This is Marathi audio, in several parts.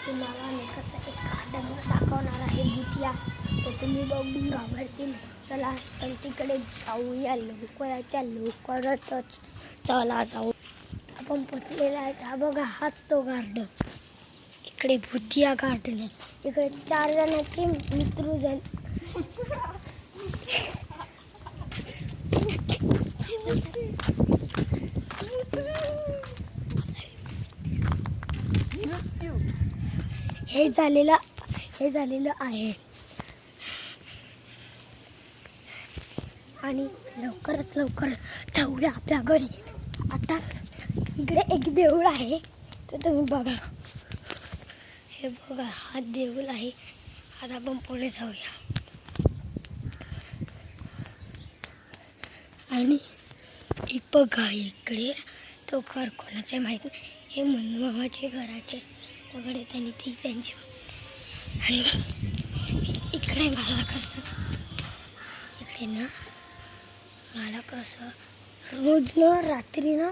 तुम्हाला मी कसं एक गार्डन दाखवणार आहे भुतिया, तर तुम्ही बघून घाबरतील. चला चल तिकडे जाऊया लवकरच्या लवकरच. चला जाऊ. आपण पोचलेला आहे. हा बघा, हाच तो गार्डन. इकडे भुतिया गार्डन आहे. इकडे 4 जणांची मृत्यू झाली. हे झालेलं आहे आणि लवकरच लवकर जाऊया आपल्या घरी. आता इकडे एक देऊळ आहे, तर तुम्ही बघा. हे बघा, हा देऊळ आहे. आता आपण पुढे जाऊया. आणि एक बघा, इकडे तो घर कोणाचे माहीत नाही. हे मनमामाचे घराचे सगळे त्यांनी तीच त्यांची. आणि इकडे मला कसं रोज ना रात्री ना,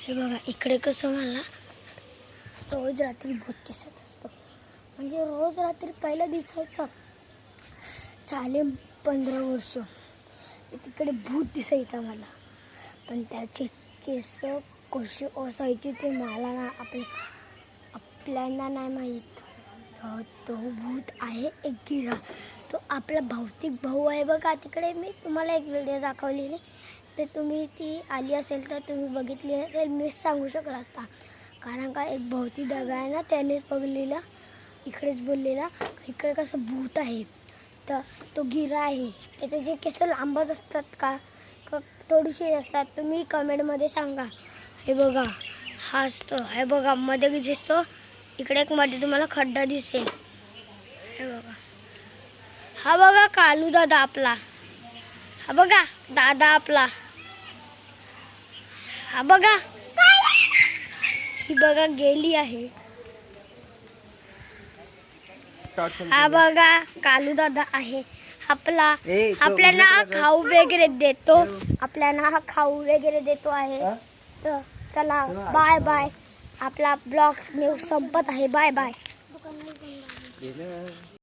हे बघा इकडे कसं मला रोज रात्री भूत दिसत असतो. म्हणजे रोज रात्री पहिलं दिसायचं, चालेल 15 वर्ष तिकडे भूत दिसायचा मला. पण त्याचे केस कशी असायची ते मला ना आपल्याला नाही माहीत. तो भूत आहे एक गिरा. तो आपला भौतिक भाऊ आहे बघा. तिकडे मी तुम्हाला एक व्हिडिओ दाखवलेली, तर तुम्ही ती आली असेल तर तुम्ही बघितली नसेल, मीच सांगू शकला असता. कारण का एक भौतिक दादा आहे ना, त्यानेच बघलेला, इकडेच बोललेला इकडे कसं भूत आहे. तर तो गिरा आहे. त्याचे जे केस लांबच असतात का थोडीशी असतात, तुम्ही कमेंटमध्ये सांगा. हे बघा, हा असतो. हे बघा मध्ये दिसतो. इकडे एक मध्ये तुम्हाला खड्डा दिसेल. हे बघा, हा बघा कालू दादा आपला. हा बघा दादा आपला. हा बघा, ही बघा गेली आहे. हा बघा कालू दादा आहे आपला. आपल्याला खाऊ वगैरे देतो. आपल्याला खाऊ वगैरे देतो आहे. तर चला बाय बाय. आपला ब्लॉग न्यूज संपत आहे. Bye bye.